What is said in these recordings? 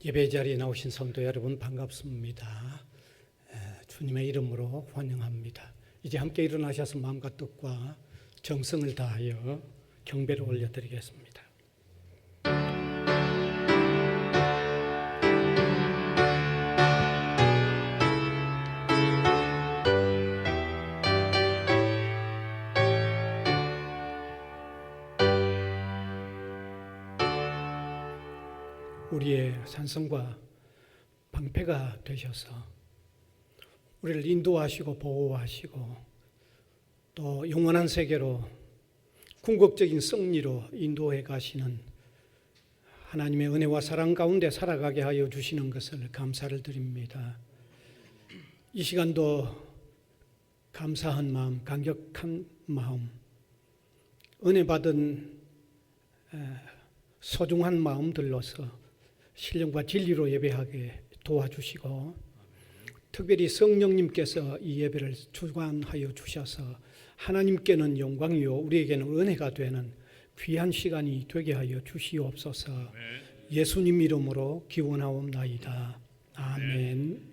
예배 자리에 나오신 성도 여러분 반갑습니다. 주님의 이름으로 환영합니다. 이제 함께 일어나셔서 마음과 뜻과 정성을 다하여 경배를 올려드리겠습니다. 우리의 산성과 방패가 되셔서 우리를 인도하시고 보호하시고 또 영원한 세계로 궁극적인 승리로 인도해 가시는 하나님의 은혜와 사랑 가운데 살아가게 하여 주시는 것을 감사를 드립니다. 이 시간도 감사한 마음, 감격한 마음, 은혜 받은 소중한 마음들로서 신령과 진리로 예배하게 도와주시고 특별히 성령님께서 이 예배를 주관하여 주셔서 하나님께는 영광이요 우리에게는 은혜가 되는 귀한 시간이 되게 하여 주시옵소서. 예수님 이름으로 기원하옵나이다. 아멘.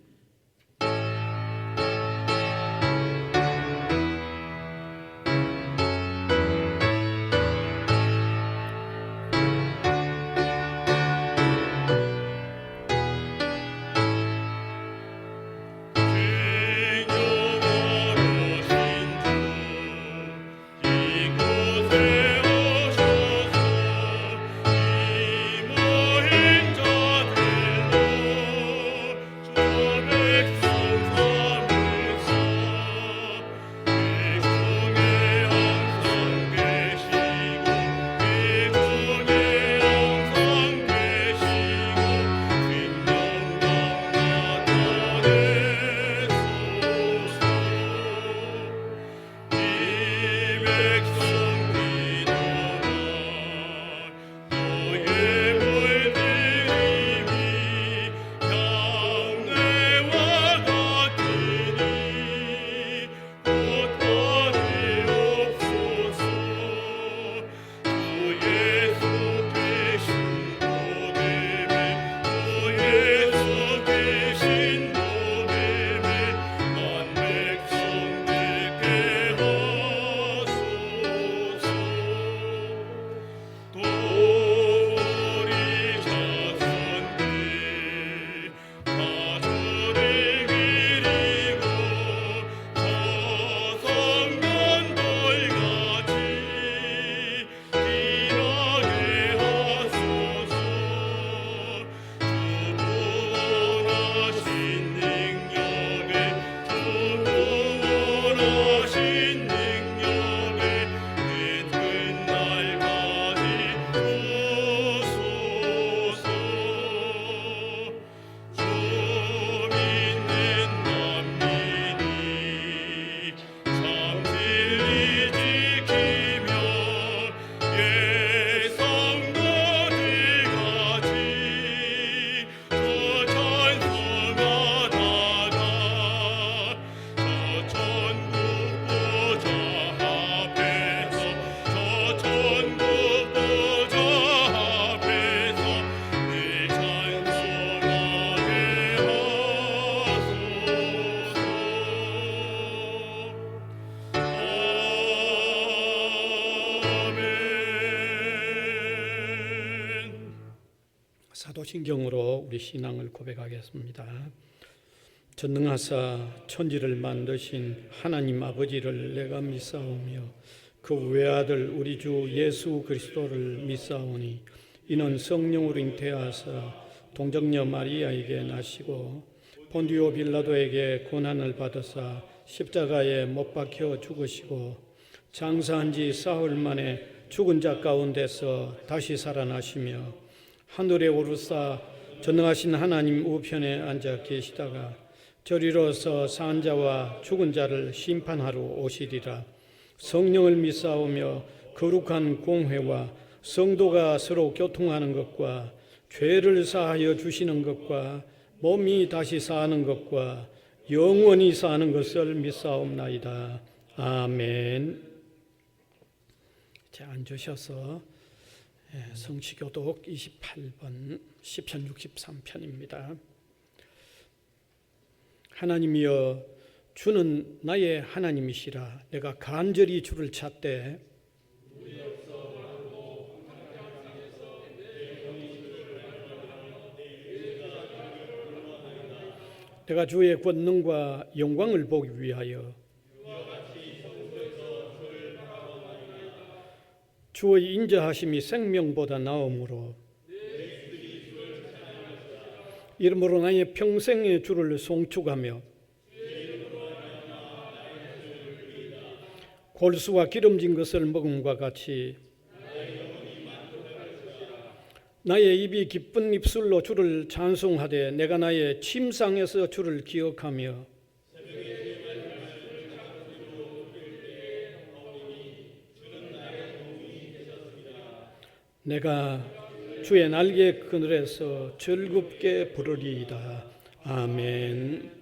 사도신경으로 우리 신앙을 고백하겠습니다. 전능하사 천지를 만드신 하나님 아버지를 내가 믿사오며 그 외아들 우리 주 예수 그리스도를 믿사오니 이는 성령으로 잉태하사 동정녀 마리아에게 나시고 본디오 빌라도에게 고난을 받으사 십자가에 못 박혀 죽으시고 장사한 지 사흘 만에 죽은 자 가운데서 다시 살아나시며 하늘에 오르사 전능하신 하나님 우편에 앉아 계시다가 저리로서 산 자와 죽은 자를 심판하러 오시리라. 성령을 믿사오며 거룩한 공회와 성도가 서로 교통하는 것과 죄를 사하여 주시는 것과 몸이 다시 사는 것과 영원히 사는 것을 믿사옵나이다. 아멘. 자, 앉으셔서 성시교독 28번 시편 63편입니다. 하나님이여, 주는 나의 하나님이시라. 내가 간절히 주를 찾되 내가 주의 권능과 영광을 보기 위하여 주의 인자하심이 생명보다 나음으로 이러므로 나의 평생의 주를 송축하며 골수와 기름진 것을 먹음과 같이 나의 입이 기쁜 입술로 주를 찬송하되 내가 나의 침상에서 주를 기억하며 내가 주의 날개 그늘에서 즐겁게 부르리이다. 아멘.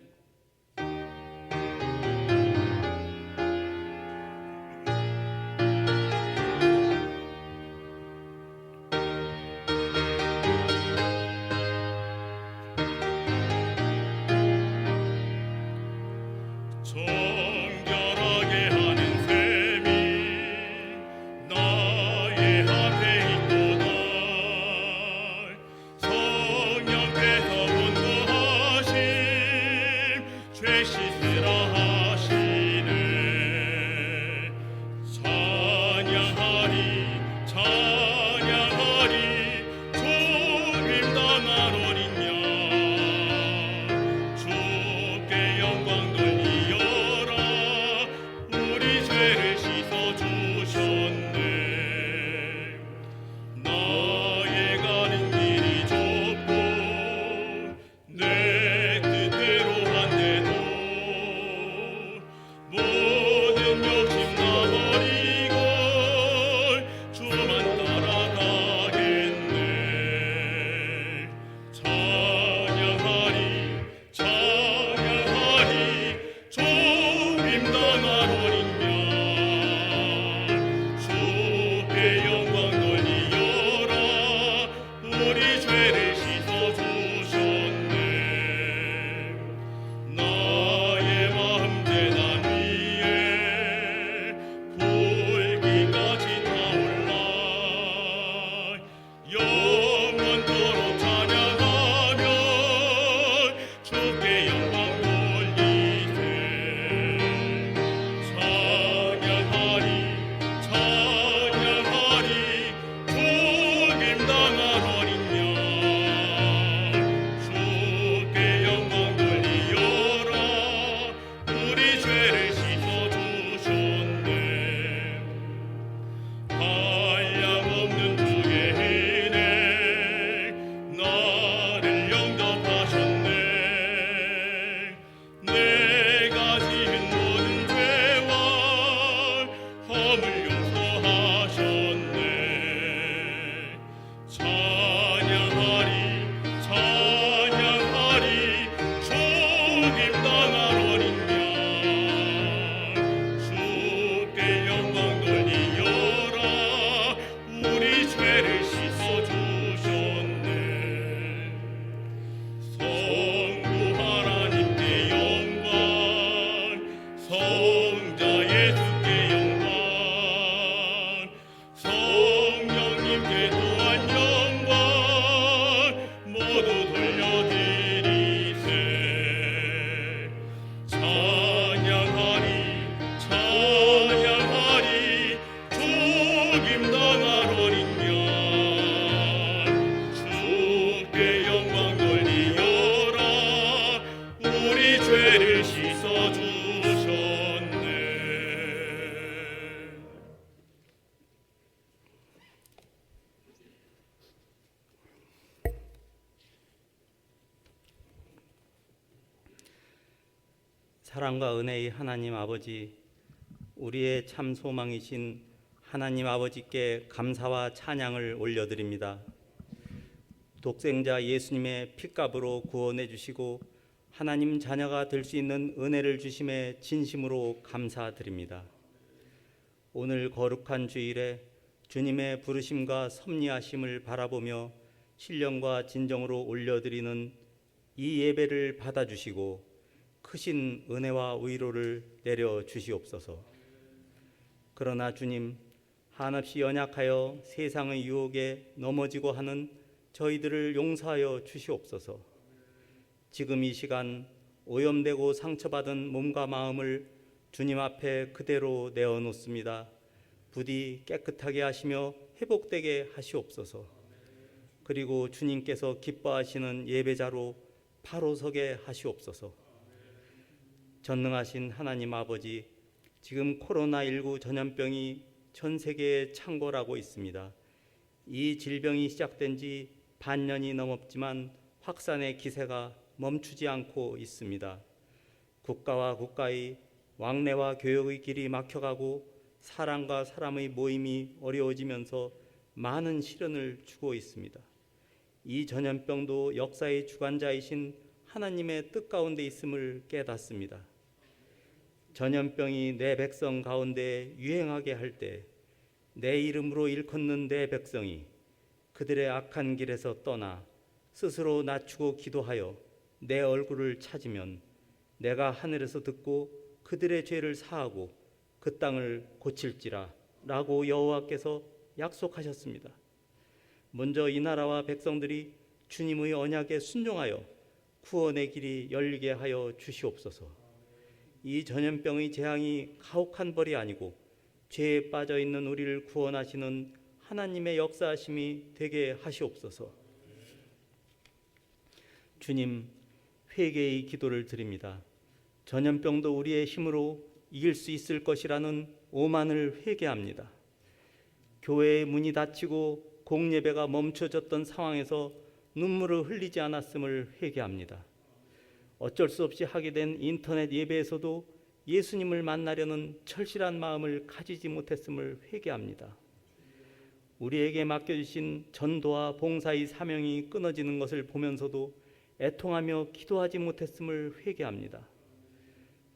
사랑과 은혜의 하나님 아버지, 우리의 참 소망이신 하나님 아버지께 감사와 찬양을 올려드립니다. 독생자 예수님의 핏값으로 구원해 주시고 하나님 자녀가 될 수 있는 은혜를 주심에 진심으로 감사드립니다. 오늘 거룩한 주일에 주님의 부르심과 섭리하심을 바라보며 신령과 진정으로 올려드리는 이 예배를 받아주시고 크신 은혜와 위로를 내려 주시옵소서. 그러나 주님, 한없이 연약하여 세상의 유혹에 넘어지고 하는 저희들을 용서하여 주시옵소서. 지금 이 시간 오염되고 상처받은 몸과 마음을 주님 앞에 그대로 내어놓습니다. 부디 깨끗하게 하시며 회복되게 하시옵소서. 그리고 주님께서 기뻐하시는 예배자로 바로 서게 하시옵소서. 전능하신 하나님 아버지, 지금 코로나19 전염병이 전 세계에 창궐하고 있습니다. 이 질병이 시작된 지 반년이 넘었지만 확산의 기세가 멈추지 않고 있습니다. 국가와 국가의 왕래와 교역의 길이 막혀가고 사람과 사람의 모임이 어려워지면서 많은 시련을 주고 있습니다. 이 전염병도 역사의 주관자이신 하나님의 뜻 가운데 있음을 깨닫습니다. 전염병이 내 백성 가운데 유행하게 할 때 내 이름으로 일컫는 내 백성이 그들의 악한 길에서 떠나 스스로 낮추고 기도하여 내 얼굴을 찾으면 내가 하늘에서 듣고 그들의 죄를 사하고 그 땅을 고칠지라 라고 여호와께서 약속하셨습니다. 먼저 이 나라와 백성들이 주님의 언약에 순종하여 구원의 길이 열리게 하여 주시옵소서. 이 전염병의 재앙이 가혹한 벌이 아니고 죄에 빠져 있는 우리를 구원하시는 하나님의 역사하심이 되게 하시옵소서. 주님, 회개의 기도를 드립니다. 전염병도 우리의 힘으로 이길 수 있을 것이라는 오만을 회개합니다. 교회의 문이 닫히고 공예배가 멈춰졌던 상황에서 눈물을 흘리지 않았음을 회개합니다. 어쩔 수 없이 하게 된 인터넷 예배에서도 예수님을 만나려는 철실한 마음을 가지지 못했음을 회개합니다. 우리에게 맡겨주신 전도와 봉사의 사명이 끊어지는 것을 보면서도 애통하며 기도하지 못했음을 회개합니다.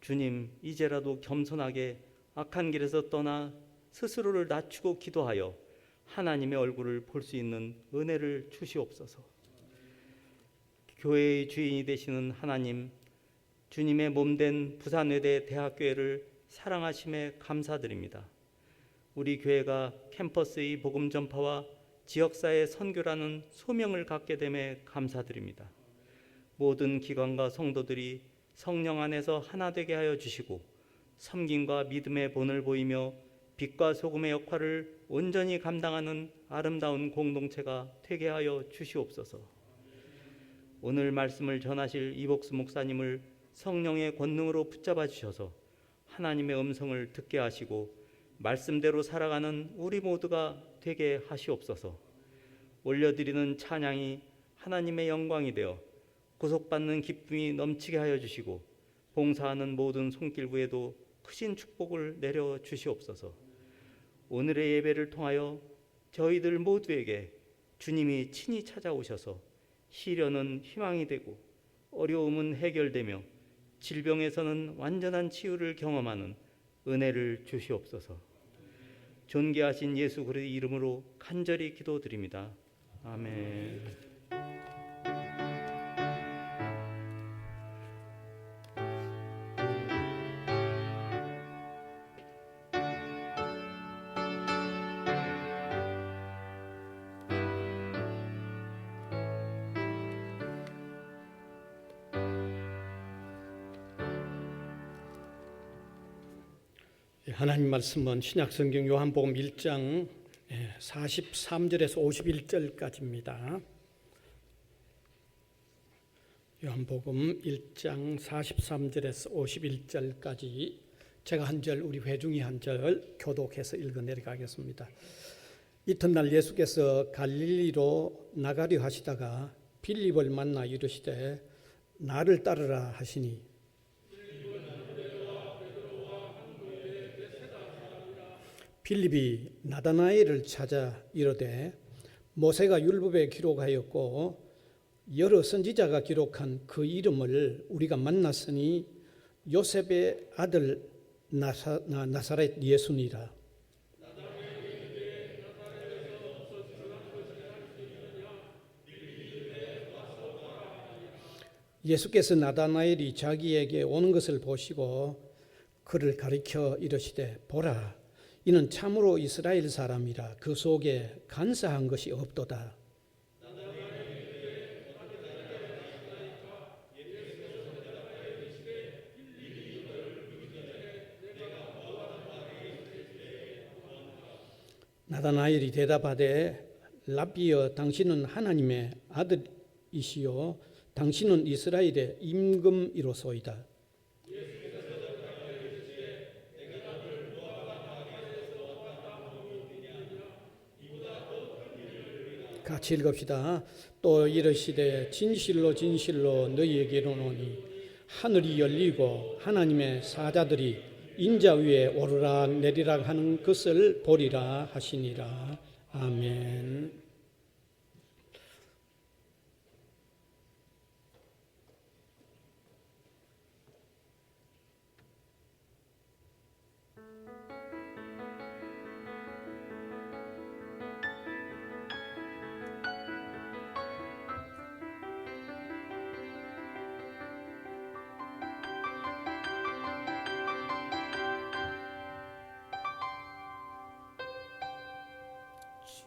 주님, 이제라도 겸손하게 악한 길에서 떠나 스스로를 낮추고 기도하여 하나님의 얼굴을 볼 수 있는 은혜를 주시옵소서. 교회의 주인이 되시는 하나님, 주님의 몸된 부산외대 대학교회를 사랑하심에 감사드립니다. 우리 교회가 캠퍼스의 복음 전파와 지역사회 선교라는 소명을 갖게 됨에 감사드립니다. 모든 기관과 성도들이 성령 안에서 하나 되게 하여 주시고 섬김과 믿음의 본을 보이며 빛과 소금의 역할을 온전히 감당하는 아름다운 공동체가 되게 하여 주시옵소서. 오늘 말씀을 전하실 이복수 목사님을 성령의 권능으로 붙잡아 주셔서 하나님의 음성을 듣게 하시고 말씀대로 살아가는 우리 모두가 되게 하시옵소서. 올려드리는 찬양이 하나님의 영광이 되어 구속받는 기쁨이 넘치게 하여 주시고 봉사하는 모든 손길부에도 크신 축복을 내려 주시옵소서. 오늘의 예배를 통하여 저희들 모두에게 주님이 친히 찾아오셔서 시련은 희망이 되고 어려움은 해결되며 질병에서는 완전한 치유를 경험하는 은혜를 주시옵소서. 존귀하신 예수 그리스도의 이름으로 간절히 기도드립니다. 아멘. 하나님 말씀은 신약성경 요한복음 1장 43절에서 51절까지입니다. 요한복음 1장 43절에서 51절까지 제가 한 절, 우리 회중이 한 절 교독해서 읽어 내려가겠습니다. 이튿날 예수께서 갈릴리로 나가려 하시다가 빌립을 만나 이르시되 나를 따르라 하시니 빌립이 나다나엘을 찾아 이르되 모세가 율법에 기록하였고 여러 선지자가 기록한 그 이름을 우리가 만났으니 요셉의 아들 나사렛 예수니라. 예수께서 나다나엘이 자기에게 오는 것을 보시고 그를 가리켜 이르시되 보라 이는 참으로 이스라엘 사람이라 그 속에 간사한 것이 없도다. 나다나엘이 대답하되 랍비여 당신은 하나님의 아들이시요 당신은 이스라엘의 임금이로소이다. 같이 읽읍시다. 또 이르시되 진실로 진실로 너희에게 이르노니 하늘이 열리고 하나님의 사자들이 인자 위에 오르락 내리락 하는 것을 보리라 하시니라. 아멘. 주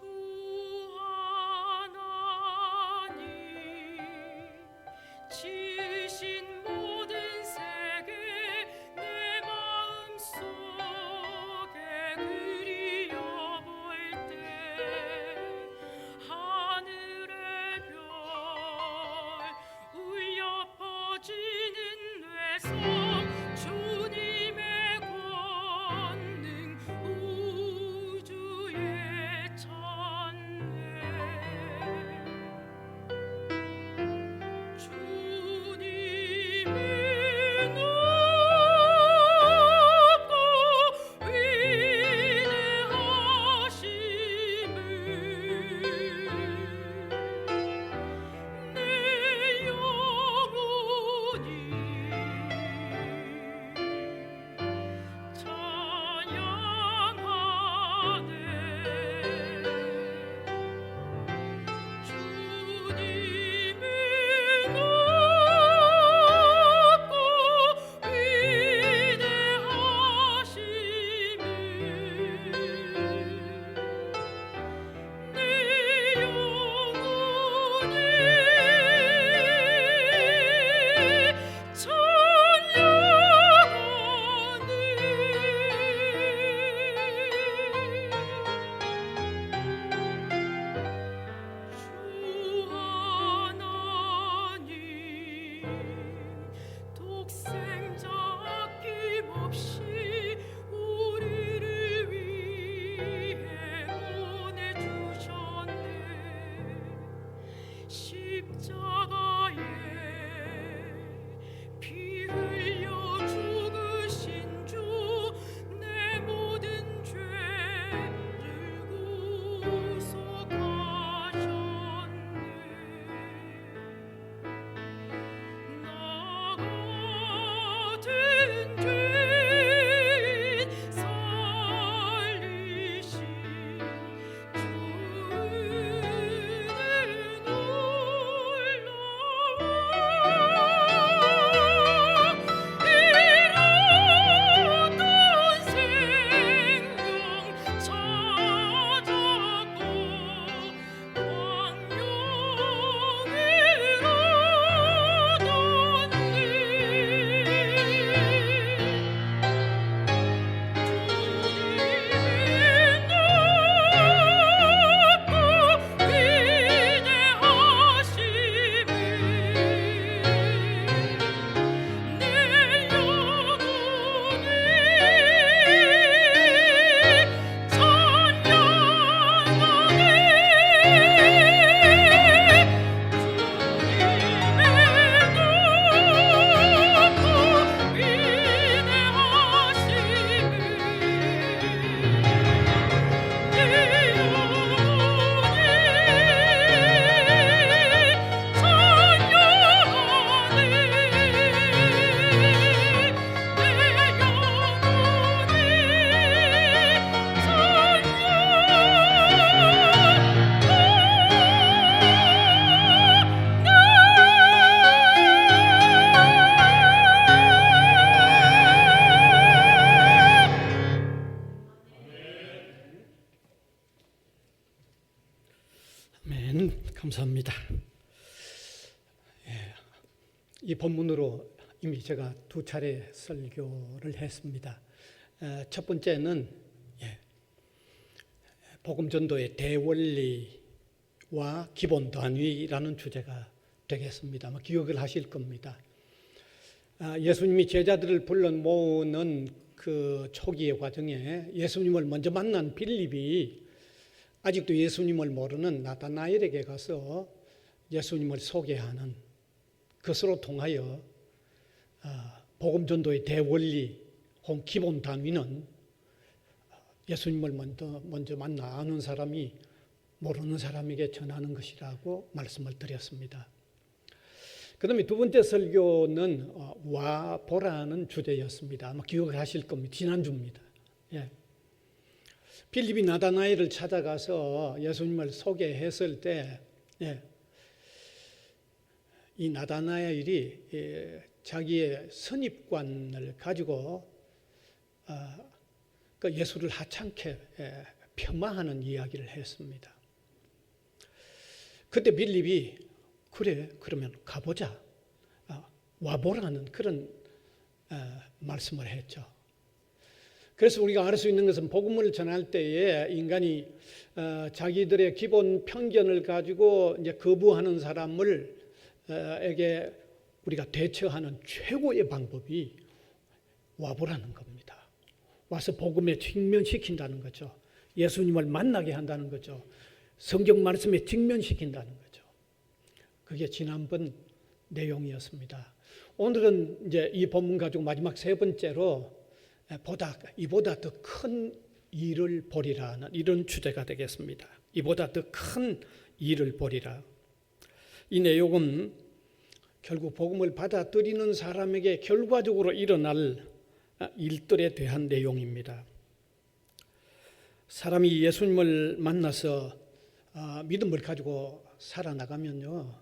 아멘. 감사합니다. 이 본문으로 이미 제가 2차례 설교를 했습니다. 첫 번째는 복음 전도의 대원리와 기본 단위라는 주제가 되겠습니다. 아마 기억을 하실 겁니다. 예수님이 제자들을 불러 모으는 그 초기의 과정에 예수님을 먼저 만난 빌립이 아직도 예수님을 모르는 나다나엘에게 가서 예수님을 소개하는, 그것으로 통하여 복음 전도의 대원리 혹은 기본 단위는 예수님을 먼저 만나 아는 사람이 모르는 사람에게 전하는 것이라고 말씀을 드렸습니다. 그 다음에 두 번째 설교는 와 보라는 주제였습니다. 아마 기억을 하실 겁니다. 지난주입니다. 빌립이 나다나엘을 찾아가서 예수님을 소개했을 때 이 나다나엘이 자기의 선입관을 가지고 그 예수를 하찮게 폄하하는 이야기를 했습니다. 그때 빌립이 그래, 그러면 가보자, 와보라는 그런 말씀을 했죠. 그래서 우리가 알 수 있는 것은 복음을 전할 때에 인간이 자기들의 기본 편견을 가지고 이제 거부하는 사람에게 우리가 대처하는 최고의 방법이 와보라는 겁니다. 와서 복음에 직면시킨다는 거죠. 예수님을 만나게 한다는 거죠. 성경 말씀에 직면시킨다는 거죠. 그게 지난번 내용이었습니다. 오늘은 이제 이 본문 가지고 마지막 세 번째로 이보다 더 큰 일을 보리라는 이런 주제가 되겠습니다. 이보다 더 큰 일을 보리라. 이 내용은 결국 복음을 받아들이는 사람에게 결과적으로 일어날 일들에 대한 내용입니다. 사람이 예수님을 만나서 믿음을 가지고 살아나가면요,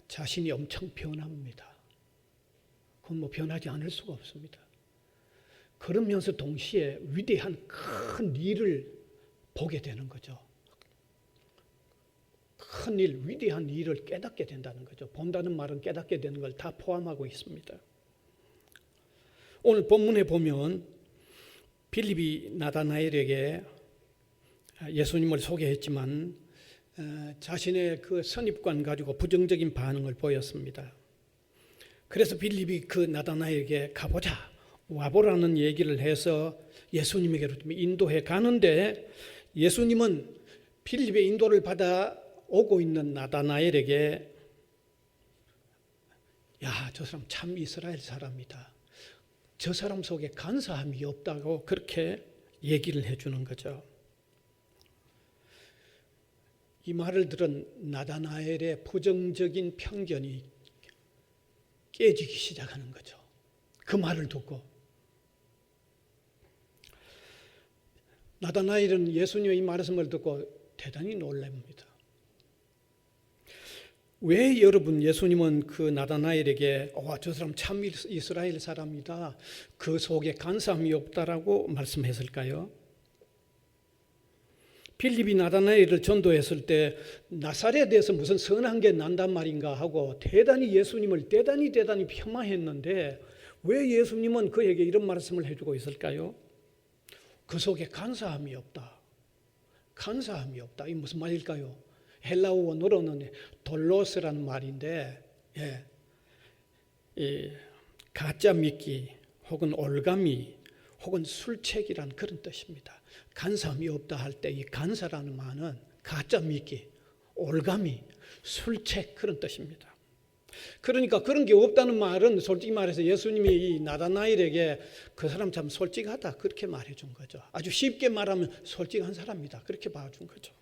자신이 엄청 변합니다. 그건 뭐 변하지 않을 수가 없습니다. 그러면서 동시에 위대한 큰 일을 보게 되는 거죠. 큰 일, 위대한 일을 깨닫게 된다는 거죠. 본다는 말은 깨닫게 되는 걸 다 포함하고 있습니다. 오늘 본문에 보면 빌립이 나다나엘에게 예수님을 소개했지만 자신의 그 선입관 가지고 부정적인 반응을 보였습니다. 그래서 빌립이 그 나다나엘에게 가보자, 와보라는 얘기를 해서 예수님에게로 인도해 가는데, 예수님은 빌립의 인도를 받아 오고 있는 나다나엘에게 야, 저 사람 참 이스라엘 사람이다, 저 사람 속에 간사함이 없다고 그렇게 얘기를 해주는 거죠. 이 말을 들은 나다나엘의 부정적인 편견이 깨지기 시작하는 거죠. 그 말을 듣고 나다나엘은 예수님의 이 말씀을 듣고 대단히 놀랍니다. 왜 여러분 예수님은 그 나다나엘에게 저 사람 참 이스라엘 사람이다, 그 속에 간사함이 없다라고 말씀했을까요? 빌립이 나다나엘을 전도했을 때 나사렛에서 무슨 선한 게 난단 말인가 하고 대단히 예수님을 대단히 폄하했는데 왜 예수님은 그에게 이런 말씀을 해주고 있을까요? 그 속에 간사함이 없다. 간사함이 없다. 이게 무슨 말일까요? 헬라어 원어로는 돌로스라는 말인데, 가짜 믿기 혹은 올가미 혹은 술책이란 그런 뜻입니다. 간사함이 없다 할 때 이 간사라는 말은 가짜 믿기, 올가미, 술책 그런 뜻입니다. 그러니까 그런 게 없다는 말은 솔직히 말해서 예수님이 이 나다나엘에게 그 사람 참 솔직하다 그렇게 말해준 거죠. 아주 쉽게 말하면 솔직한 사람이다 그렇게 봐준 거죠.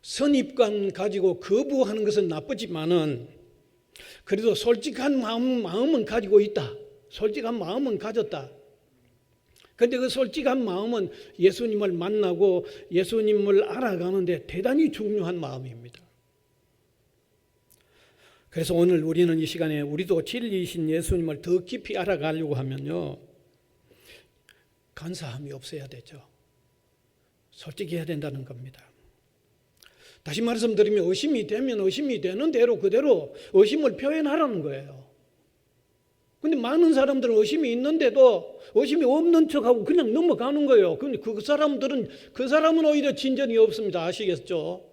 선입관 가지고 거부하는 것은 나쁘지만은 그래도 솔직한 마음은 가지고 있다. 솔직한 마음은 가졌다. 그런데 그 솔직한 마음은 예수님을 만나고 예수님을 알아가는데 대단히 중요한 마음입니다. 그래서 오늘 우리는 이 시간에 우리도 진리이신 예수님을 더 깊이 알아가려고 하면요, 간사함이 없어야 되죠. 솔직해야 된다는 겁니다. 다시 말씀드리면 의심이 되면 의심이 되는 대로 그대로 의심을 표현하라는 거예요. 근데 많은 사람들은 의심이 있는데도 의심이 없는 척하고 그냥 넘어가는 거예요. 근데 그 사람은 오히려 진전이 없습니다. 아시겠죠?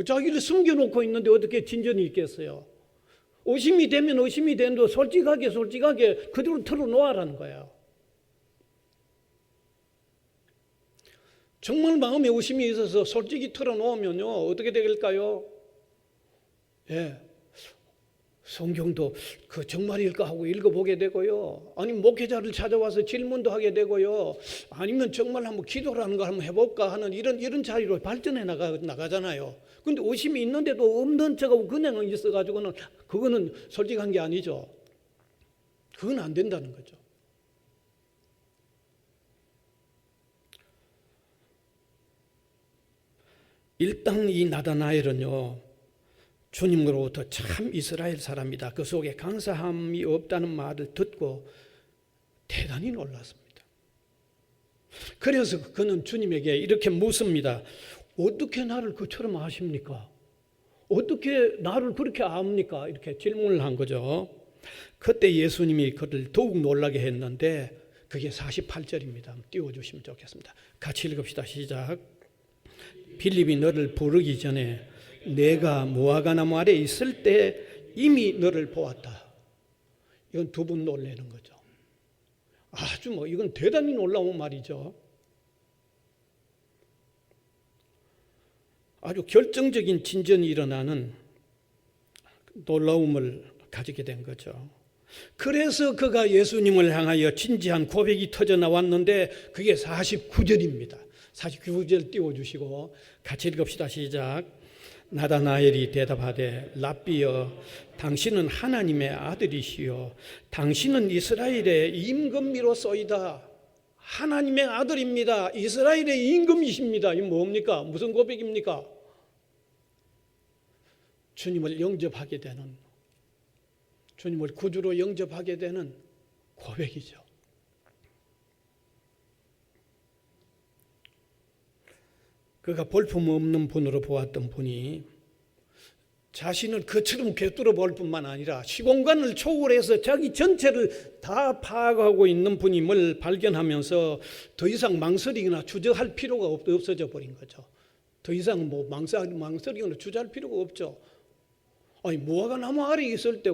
자기를 숨겨놓고 있는데 어떻게 진전이 있겠어요? 의심이 되면 의심이 되는데 솔직하게 그대로 털어놓으라는 거예요. 정말 마음에 의심이 있어서 솔직히 털어놓으면요 어떻게 될까요? 예, 성경도 그 정말일까 하고 읽어보게 되고요. 아니면 목회자를 찾아와서 질문도 하게 되고요. 아니면 정말 한번 기도라는 걸 한번 해볼까 하는 이런 자리로 발전해 나가잖아요. 근데 의심이 있는데도 없는 척하고 그냥 있어가지고는 그거는 솔직한 게 아니죠. 그건 안 된다는 거죠. 일단 이 나다나엘은요 주님으로부터 참 이스라엘 사람이다, 그 속에 간사함이 없다는 말을 듣고 대단히 놀랐습니다. 그래서 그는 주님에게 이렇게 묻습니다. 어떻게 나를 그처럼 아십니까? 어떻게 나를 그렇게 압니까? 이렇게 질문을 한 거죠. 그때 예수님이 그를 더욱 놀라게 했는데 그게 48절입니다. 띄워주시면 좋겠습니다. 같이 읽읍시다. 시작. 빌립이 너를 부르기 전에 내가 무화과나무 아래 있을 때 이미 너를 보았다. 이건 두 번 놀라는 거죠. 아주 이건 대단히 놀라운 말이죠. 아주 결정적인 진전이 일어나는 놀라움을 가지게 된 거죠. 그래서 그가 예수님을 향하여 진지한 고백이 터져 나왔는데 그게 49절입니다. 49절 띄워주시고 같이 읽읍시다. 시작. 나다나엘이 대답하되 랍비여 당신은 하나님의 아들이시요 당신은 이스라엘의 임금이로소이다. 하나님의 아들입니다. 이스라엘의 임금이십니다. 이 뭡니까? 무슨 고백입니까? 주님을 영접하게 되는, 주님을 구주로 영접하게 되는 고백이죠. 그가 볼품없는 분으로 보았던 분이 자신을 그처럼 꿰뚫어 볼 뿐만 아니라 시공간을 초월해서 자기 전체를 다 파악하고 있는 분임을 발견하면서 더 이상 망설이거나 주저할 필요가 없어져 버린 거죠. 더 이상 망설이거나 주저할 필요가 없죠. 아니 무화과나무 아래 있을 때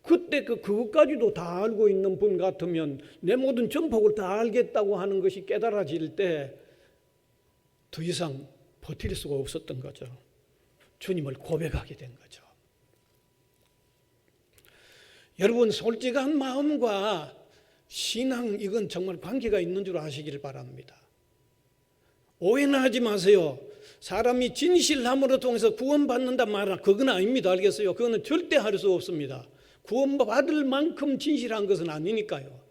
그때 그것까지도 다 알고 있는 분 같으면 내 모든 정폭을 다 알겠다고 하는 것이 깨달아질 때 더 이상 버틸 수가 없었던 거죠. 주님을 고백하게 된 거죠. 여러분, 솔직한 마음과 신앙, 이건 정말 관계가 있는 줄 아시기를 바랍니다. 오해는 하지 마세요. 사람이 진실함으로 통해서 구원받는다 말하나 그건 아닙니다. 알겠어요? 그거는 절대 할 수 없습니다. 구원받을 만큼 진실한 것은 아니니까요.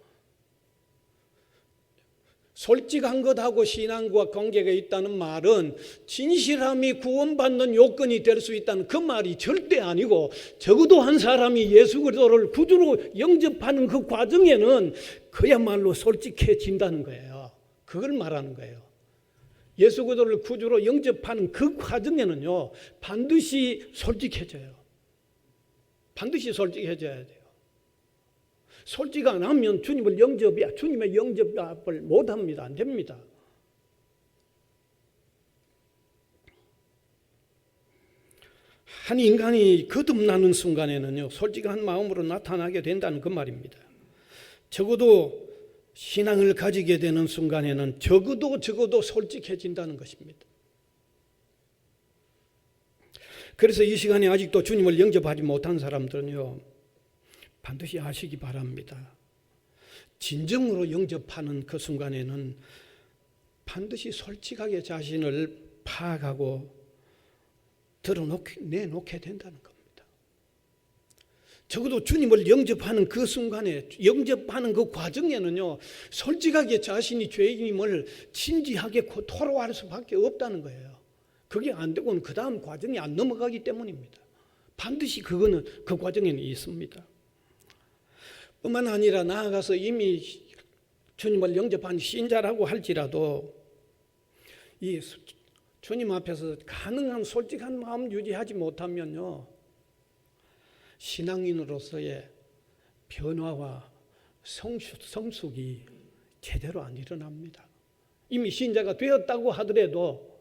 솔직한 것하고 신앙과 관계가 있다는 말은 진실함이 구원받는 요건이 될 수 있다는 그 말이 절대 아니고, 적어도 한 사람이 예수 그리스도를 구주로 영접하는 그 과정에는 그야말로 솔직해진다는 거예요. 그걸 말하는 거예요. 예수 그리스도를 구주로 영접하는 그 과정에는요 반드시 솔직해져요. 반드시 솔직해져야 돼요. 솔직 안 하면 주님의 영접을 못합니다. 안 됩니다. 한 인간이 거듭나는 순간에는요 솔직한 마음으로 나타나게 된다는 그 말입니다. 적어도 신앙을 가지게 되는 순간에는 적어도 솔직해진다는 것입니다. 그래서 이 시간에 아직도 주님을 영접하지 못한 사람들은요 반드시 아시기 바랍니다. 진정으로 영접하는 그 순간에는 반드시 솔직하게 자신을 파악하고 내놓게 된다는 겁니다. 적어도 주님을 영접하는 그 순간에, 영접하는 그 과정에는요 솔직하게 자신이 죄인임을 진지하게 토로할 수밖에 없다는 거예요. 그게 안 되고는 그 다음 과정이 안 넘어가기 때문입니다. 반드시 그거는 그 과정에는 있습니다. 뿐만 아니라 나아가서 이미 주님을 영접한 신자라고 할지라도 이 주님 앞에서 가능한 솔직한 마음 유지하지 못하면요, 신앙인으로서의 변화와 성숙이 제대로 안 일어납니다. 이미 신자가 되었다고 하더라도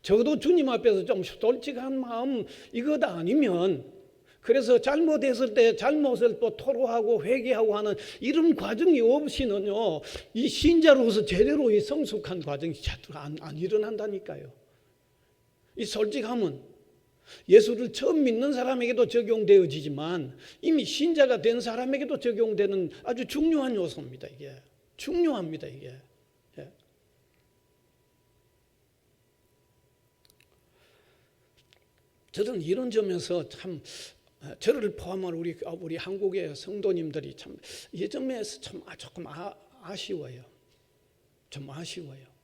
적어도 주님 앞에서 좀 솔직한 마음 이거다 아니면, 그래서 잘못했을 때 잘못을 또 토로하고 회개하고 하는 이런 과정이 없이는요, 이 신자로서 제대로 이 성숙한 과정이 제대로 안 일어난다니까요. 이 솔직함은 예수를 처음 믿는 사람에게도 적용되어지지만 이미 신자가 된 사람에게도 적용되는 아주 중요한 요소입니다. 이게 중요합니다. 이게. 예. 저는 이런 점에서 참, 저를 포함한 우리 한국의 성도님들이 참 이 점에서 참 조금 아쉬워요. 좀 아쉬워요.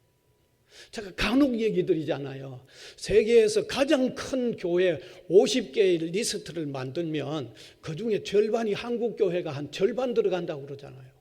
제가 간혹 얘기 드리잖아요. 세계에서 가장 큰 교회 50개의 리스트를 만들면 그 중에 절반이 한국 교회가 한 절반 들어간다고 그러잖아요.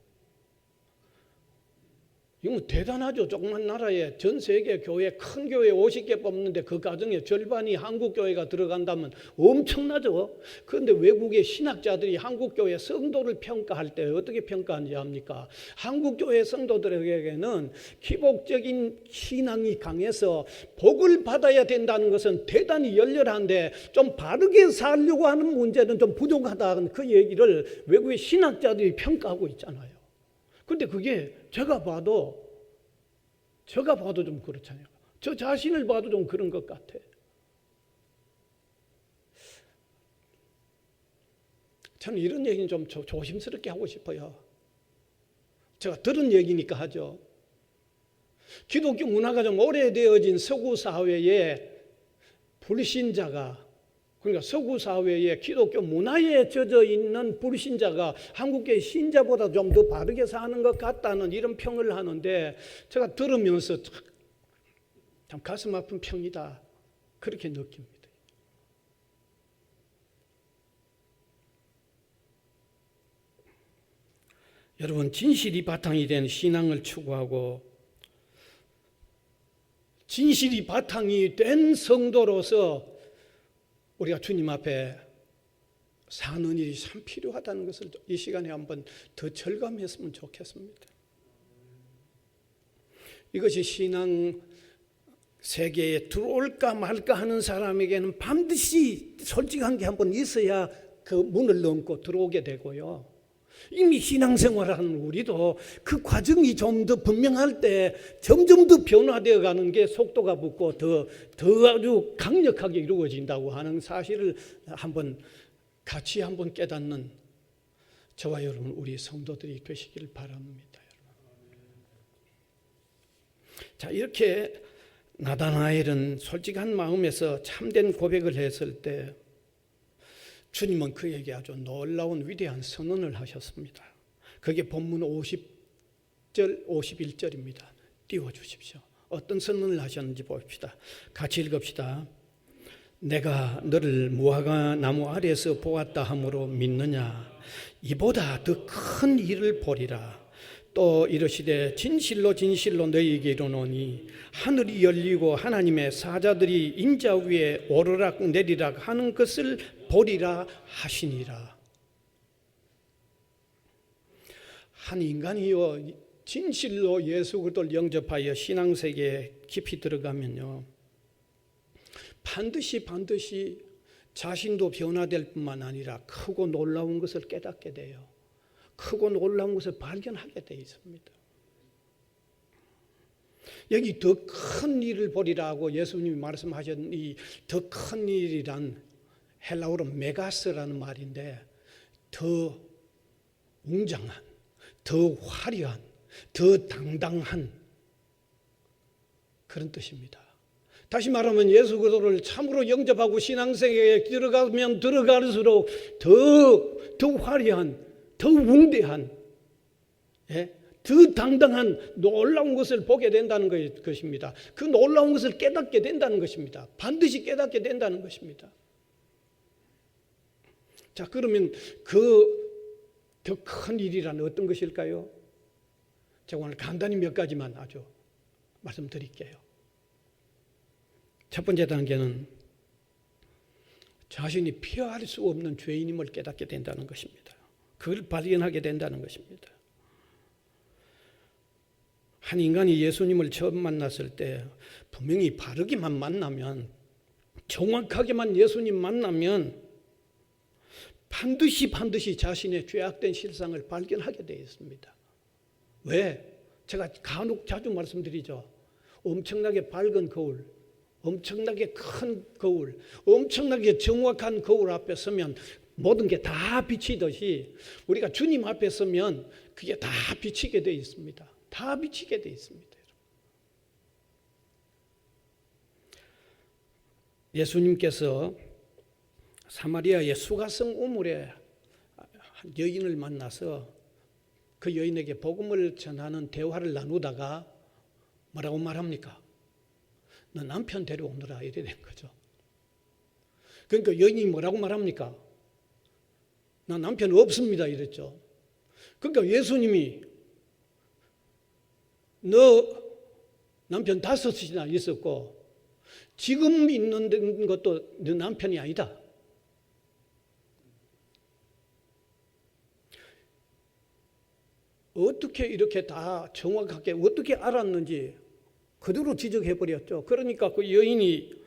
이건 대단하죠. 조그만 나라에 전 세계 교회, 큰 교회 50개 뽑는데 그 가정에 절반이 한국 교회가 들어간다면 엄청나죠. 그런데 외국의 신학자들이 한국 교회 성도를 평가할 때 어떻게 평가하는지 압니까? 한국 교회 성도들에게는 기복적인 신앙이 강해서 복을 받아야 된다는 것은 대단히 열렬한데 좀 바르게 살려고 하는 문제는 좀 부족하다는 그 얘기를 외국의 신학자들이 평가하고 있잖아요. 근데 그게 제가 봐도 좀 그렇잖아요. 저 자신을 봐도 좀 그런 것 같아. 저는 이런 얘기는 좀 조심스럽게 하고 싶어요. 제가 들은 얘기니까 하죠. 기독교 문화가 좀 오래되어진 서구 사회에 불신자가, 그러니까 서구 사회에 기독교 문화에 젖어 있는 불신자가 한국의 신자보다 좀 더 바르게 사는 것 같다는 이런 평을 하는데, 제가 들으면서 참 가슴 아픈 평이다, 그렇게 느낍니다. 여러분, 진실이 바탕이 된 신앙을 추구하고 진실이 바탕이 된 성도로서 우리가 주님 앞에 사는 일이 참 필요하다는 것을 이 시간에 한번 더 절감했으면 좋겠습니다. 이것이 신앙 세계에 들어올까 말까 하는 사람에게는 반드시 솔직한 게 한번 있어야 그 문을 넘고 들어오게 되고요. 이미 신앙생활하는 우리도 그 과정이 좀 더 분명할 때 점점 더 변화되어 가는 게 속도가 붙고 더 아주 강력하게 이루어진다고 하는 사실을 같이 한번 깨닫는 저와 여러분, 우리 성도들이 되시길 바랍니다. 자, 이렇게 나다나엘은 솔직한 마음에서 참된 고백을 했을 때 주님은 그에게 아주 놀라운 위대한 선언을 하셨습니다. 그게 본문 50절, 51절입니다. 띄워주십시오. 어떤 선언을 하셨는지 봅시다. 같이 읽읍시다. 내가 너를 무화과 나무 아래에서 보았다 함으로 믿느냐? 이보다 더 큰 일을 보리라. 또 이르시되 진실로 진실로 너희에게 이르노니 하늘이 열리고 하나님의 사자들이 인자 위에 오르락 내리락 하는 것을 보리라 하시니라. 한 인간이요, 진실로 예수 그리스도를 영접하여 신앙세계에 깊이 들어가면요, 반드시 자신도 변화될 뿐만 아니라 크고 놀라운 것을 깨닫게 돼요. 크고 놀라운 것을 발견하게 되어 있습니다. 여기 더 큰 일을 보리라고 예수님이 말씀하신 이 더 큰 일이란 헬라어로 메가스라는 말인데, 더 웅장한, 더 화려한, 더 당당한 그런 뜻입니다. 다시 말하면 예수 그리스도를 참으로 영접하고 신앙생활에 들어가면 들어갈수록 더 화려한, 더 웅대한, 더 당당한 놀라운 것을 보게 된다는 것입니다. 그 놀라운 것을 깨닫게 된다는 것입니다. 반드시 깨닫게 된다는 것입니다. 자, 그러면 그 더 큰 일이란 어떤 것일까요? 제가 오늘 간단히 몇 가지만 아주 말씀드릴게요. 첫 번째 단계는 자신이 피할 수 없는 죄인임을 깨닫게 된다는 것입니다. 그걸 발견하게 된다는 것입니다. 한 인간이 예수님을 처음 만났을 때 분명히 바르게만 만나면, 정확하게만 예수님 만나면 반드시 자신의 죄악된 실상을 발견하게 되어 있습니다. 왜? 제가 간혹 자주 말씀드리죠. 엄청나게 밝은 거울, 엄청나게 큰 거울, 엄청나게 정확한 거울 앞에 서면 모든 게 다 비치듯이 우리가 주님 앞에 서면 그게 다 비치게 되어 있습니다. 다 비치게 되어 있습니다. 예수님께서 사마리아의 수가성 우물에 여인을 만나서 그 여인에게 복음을 전하는 대화를 나누다가 뭐라고 말합니까? 너 남편 데려오너라 이래 된 거죠. 그러니까 여인이 뭐라고 말합니까? 나 남편 없습니다 이랬죠. 그러니까 예수님이 너 남편 5이나 있었고 지금 있는 것도 너 남편이 아니다. 어떻게 이렇게 다 정확하게 어떻게 알았는지 그대로 지적해버렸죠. 그러니까 그 여인이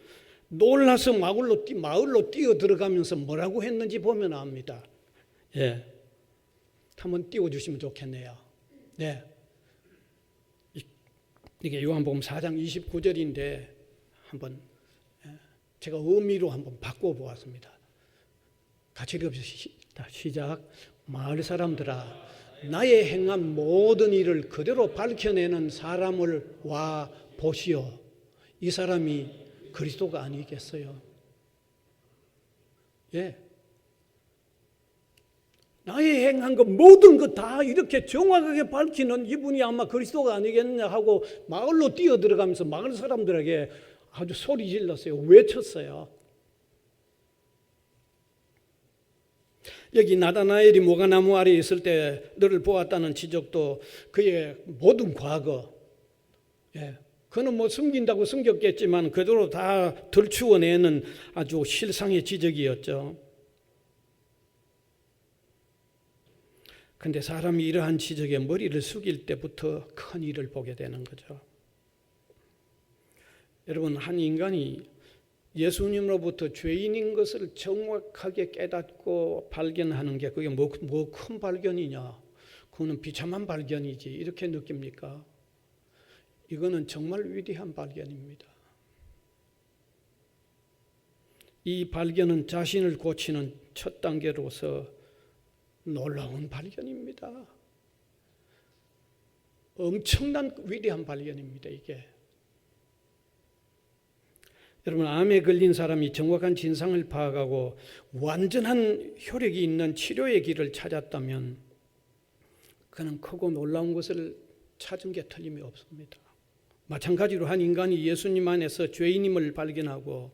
놀라서 마을로 뛰어 들어가면서 뭐라고 했는지 보면 압니다. 예, 한번 띄워주시면 좋겠네요. 네, 이게 요한복음 4장 29절인데 한번 제가 의미로 한번 바꿔보았습니다. 같이 읽읍시다. 시작. 마을 사람들아, 나의 행한 모든 일을 그대로 밝혀내는 사람을 와 보시오. 이 사람이 그리스도가 아니겠어요? 예. 나의 행한 것 모든 것 다 이렇게 정확하게 밝히는 이분이 아마 그리스도가 아니겠냐 하고 마을로 뛰어 들어가면서 마을 사람들에게 아주 소리 질렀어요. 외쳤어요. 여기 나다나엘이 모가나무 아래에 있을 때 너를 보았다는 지적도 그의 모든 과거, 예, 그는 뭐 숨긴다고 숨겼겠지만 그대로 다 들추어내는 아주 실상의 지적이었죠. 그런데 사람이 이러한 지적에 머리를 숙일 때부터 큰 일을 보게 되는 거죠. 여러분, 한 인간이 예수님으로부터 죄인인 것을 정확하게 깨닫고 발견하는 게 그게 뭐 큰 발견이냐? 그거는 비참한 발견이지. 이렇게 느낍니까? 이거는 정말 위대한 발견입니다. 이 발견은 자신을 고치는 첫 단계로서 놀라운 발견입니다. 엄청난 위대한 발견입니다, 이게. 여러분, 암에 걸린 사람이 정확한 진상을 파악하고 완전한 효력이 있는 치료의 길을 찾았다면 그는 크고 놀라운 것을 찾은 게 틀림이 없습니다. 마찬가지로 한 인간이 예수님 안에서 죄인임을 발견하고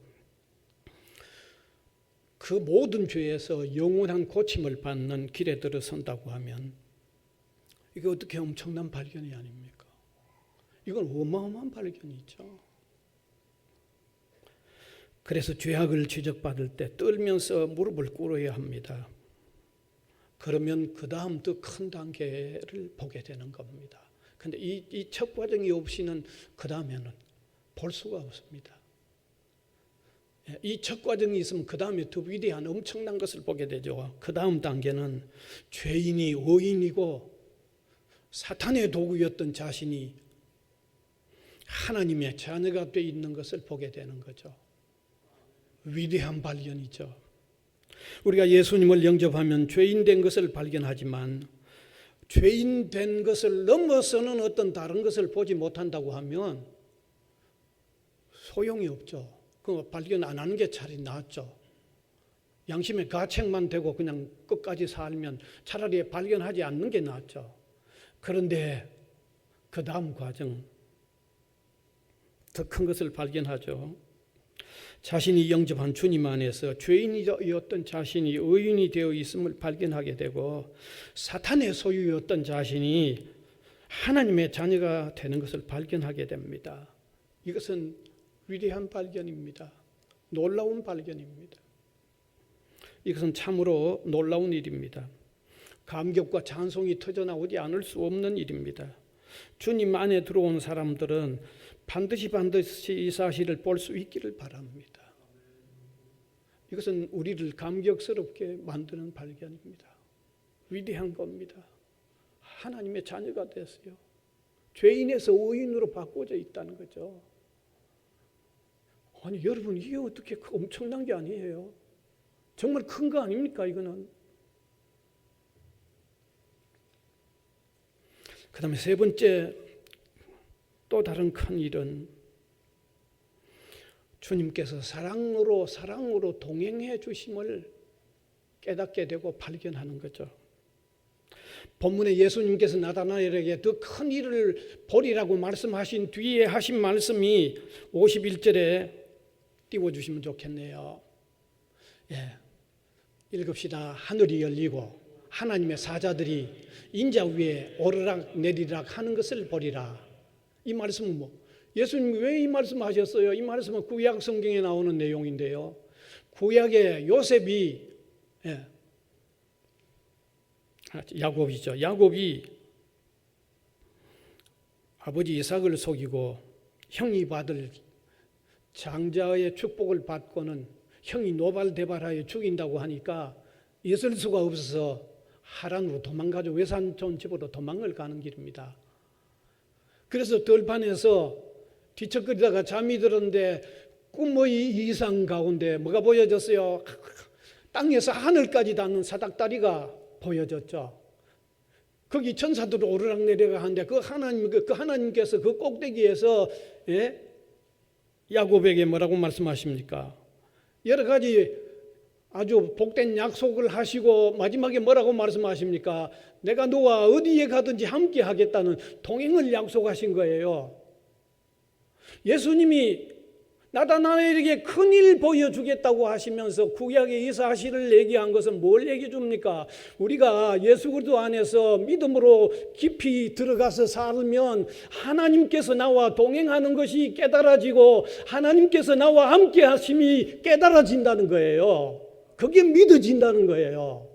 그 모든 죄에서 영원한 고침을 받는 길에 들어선다고 하면 이게 어떻게 엄청난 발견이 아닙니까? 이건 어마어마한 발견이죠. 그래서 죄악을 지적받을 때 떨면서 무릎을 꿇어야 합니다. 그러면 그 다음 더 큰 단계를 보게 되는 겁니다. 그런데 이 첫 과정이 없이는 그 다음에는 볼 수가 없습니다. 이 첫 과정이 있으면 그 다음에 더 위대한 엄청난 것을 보게 되죠. 그 다음 단계는 죄인이 의인이고 사탄의 도구였던 자신이 하나님의 자녀가 되어 있는 것을 보게 되는 거죠. 위대한 발견이죠. 우리가 예수님을 영접하면 죄인 된 것을 발견하지만 죄인 된 것을 넘어서는 어떤 다른 것을 보지 못한다고 하면 소용이 없죠. 그 발견 안 하는 게 차라리 낫죠. 양심의 가책만 되고 그냥 끝까지 살면 차라리 발견하지 않는 게 낫죠. 그런데 그 다음 과정 더 큰 것을 발견하죠. 자신이 영접한 주님 안에서 죄인이었던 자신이 의인이 되어 있음을 발견하게 되고 사탄의 소유였던 자신이 하나님의 자녀가 되는 것을 발견하게 됩니다. 이것은 위대한 발견입니다. 놀라운 발견입니다. 이것은 참으로 놀라운 일입니다. 감격과 찬송이 터져나오지 않을 수 없는 일입니다. 주님 안에 들어온 사람들은 반드시 이 사실을 볼 수 있기를 바랍니다. 이것은 우리를 감격스럽게 만드는 발견입니다. 위대한 겁니다. 하나님의 자녀가 됐어요. 죄인에서 의인으로 바꿔져 있다는 거죠. 아니 여러분, 이게 어떻게 엄청난 게 아니에요? 정말 큰 거 아닙니까 이거는? 그 다음에 세 번째 또 다른 큰 일은 주님께서 사랑으로 동행해 주심을 깨닫게 되고 발견하는 거죠. 본문에 예수님께서 나다나엘에게 더 큰 일을 보리라고 말씀하신 뒤에 하신 말씀이 51절에 띄워주시면 좋겠네요. 예, 읽읍시다. 하늘이 열리고 하나님의 사자들이 인자 위에 오르락 내리락 하는 것을 보리라. 이 말씀은 뭐? 예수님이 왜 이 말씀하셨어요? 이 말씀은 구약 성경에 나오는 내용인데요. 구약의 요셉이 야곱이죠. 야곱이 아버지 이삭을 속이고 형이 받을 장자의 축복을 받고는 형이 노발대발하여 죽인다고 하니까 있을 수가 없어서 하란으로 도망가죠. 외삼촌 집으로 도망을 가는 길입니다. 그래서 들판에서 뒤척거리다가 잠이 들었는데 꿈의 이상 가운데 뭐가 보여졌어요? 땅에서 하늘까지 닿는 사닥다리가 보여졌죠. 거기 천사들이 오르락내리락 하는데 그 하나님께서 그 꼭대기에서 야곱에게 뭐라고 말씀하십니까? 여러 가지 아주 복된 약속을 하시고 마지막에 뭐라고 말씀하십니까? 내가 너와 어디에 가든지 함께 하겠다는 동행을 약속하신 거예요. 예수님이 나다나엘에게 큰일 보여주겠다고 하시면서 구약의 이 사실을 얘기한 것은 뭘 얘기해 줍니까? 우리가 예수 그리스도 안에서 믿음으로 깊이 들어가서 살면 하나님께서 나와 동행하는 것이 깨달아지고 하나님께서 나와 함께 하심이 깨달아진다는 거예요. 그게 믿어진다는 거예요.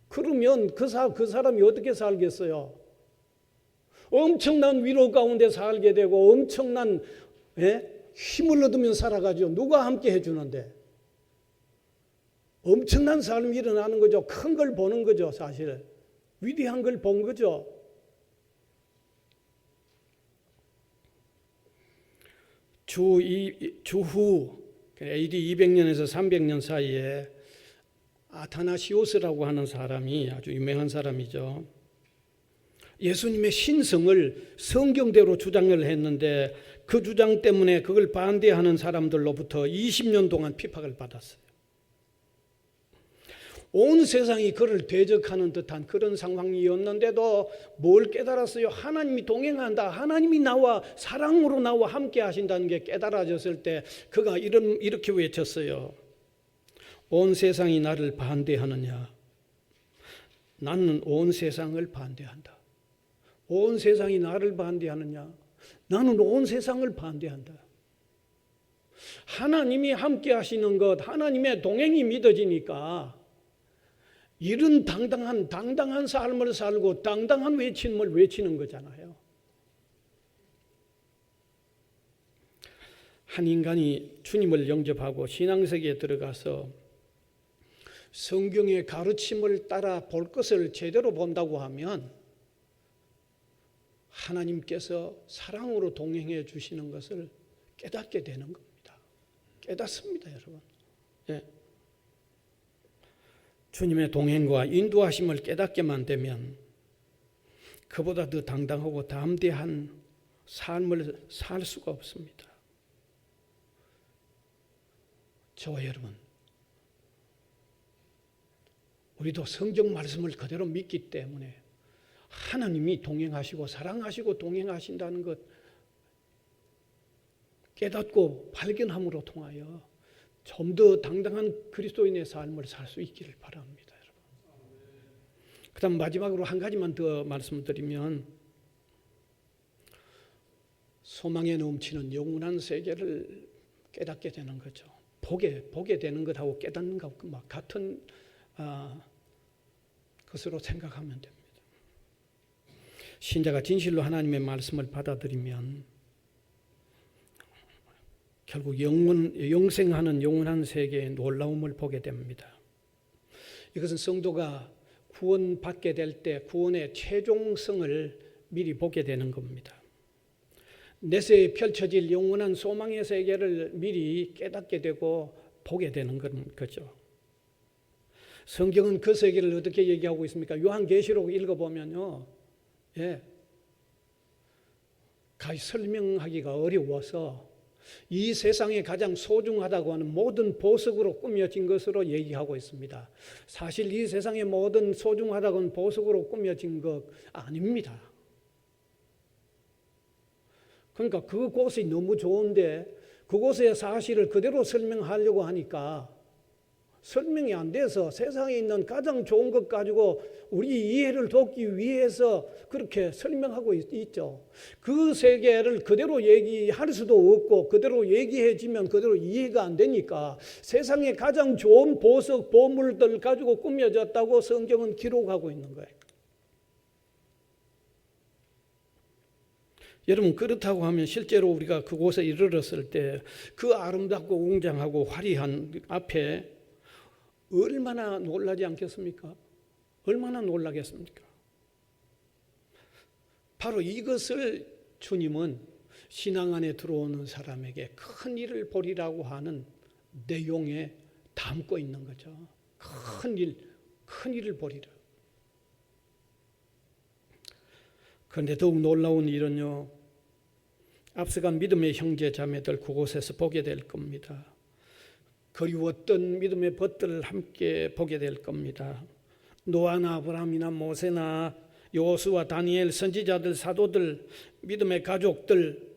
그러면 그 사람이 어떻게 살겠어요? 엄청난 위로 가운데 살게 되고 엄청난 힘을 얻으면 살아가죠. 누가 함께 해주는데? 엄청난 삶이 일어나는 거죠. 큰 걸 보는 거죠. 사실 위대한 걸 본 거죠. 주후 AD 200년에서 300년 사이에 아타나시오스라고 하는 사람이 아주 유명한 사람이죠. 예수님의 신성을 성경대로 주장을 했는데 그 주장 때문에 그걸 반대하는 사람들로부터 20년 동안 핍박을 받았어요. 온 세상이 그를 대적하는 듯한 그런 상황이었는데도 뭘 깨달았어요? 하나님이 동행한다. 하나님이 나와 사랑으로 나와 함께 하신다는 게 깨달아졌을 때 그가 이렇게 외쳤어요. 온 세상이 나를 반대하느냐? 나는 온 세상을 반대한다. 온 세상이 나를 반대하느냐? 나는 온 세상을 반대한다. 하나님이 함께 하시는 것, 하나님의 동행이 믿어지니까 이런 당당한 삶을 살고 당당한 외침을 외치는 거잖아요. 한 인간이 주님을 영접하고 신앙세계에 들어가서 성경의 가르침을 따라 볼 것을 제대로 본다고 하면 하나님께서 사랑으로 동행해 주시는 것을 깨닫게 되는 겁니다. 깨닫습니다, 여러분. 예. 주님의 동행과 인도하심을 깨닫게만 되면 그보다 더 당당하고 담대한 삶을 살 수가 없습니다. 저와 여러분, 우리도 성경 말씀을 그대로 믿기 때문에 하나님이 동행하시고 사랑하시고 동행하신다는 것 깨닫고 발견함으로 통하여 좀 더 당당한 그리스도인의 삶을 살 수 있기를 바랍니다, 여러분. 그다음 마지막으로 한 가지만 더 말씀드리면 소망에 넘치는 영원한 세계를 깨닫게 되는 거죠. 보게 되는 것하고 깨닫는 것하고 막 같은 것으로 생각하면 됩니다. 신자가 진실로 하나님의 말씀을 받아들이면 결국 영생하는 영원한 세계의 놀라움을 보게 됩니다. 이것은 성도가 구원받게 될 때 구원의 최종성을 미리 보게 되는 겁니다. 내세에 펼쳐질 영원한 소망의 세계를 미리 깨닫게 되고 보게 되는 거죠. 성경은 그 세계를 어떻게 얘기하고 있습니까? 요한계시록 읽어보면요, 가히 설명하기가 어려워서 이 세상에 가장 소중하다고 하는 모든 보석으로 꾸며진 것으로 얘기하고 있습니다. 사실 이 세상의 모든 소중하다고 하는 보석으로 꾸며진 것 아닙니다. 그러니까 그곳이 너무 좋은데 그곳의 사실을 그대로 설명하려고 하니까 설명이 안 돼서 세상에 있는 가장 좋은 것 가지고 우리 이해를 돕기 위해서 그렇게 설명하고 있죠. 그 세계를 그대로 얘기할 수도 없고 그대로 얘기해지면 그대로 이해가 안 되니까 세상에 가장 좋은 보석, 보물들 가지고 꾸며졌다고 성경은 기록하고 있는 거예요. 여러분, 그렇다고 하면 실제로 우리가 그곳에 이르렀을 때 그 아름답고 웅장하고 화려한 앞에 얼마나 놀라지 않겠습니까? 얼마나 놀라겠습니까? 바로 이것을 주님은 신앙 안에 들어오는 사람에게 큰 일을 보리라고 하는 내용에 담고 있는 거죠. 큰 일을 보리라. 그런데 더욱 놀라운 일은요, 앞서간 믿음의 형제 자매들 그곳에서 보게 될 겁니다. 그리웠던 믿음의 벗들을 함께 보게 될 겁니다. 노아나 아브라함이나 모세나 여호수아, 다니엘, 선지자들, 사도들, 믿음의 가족들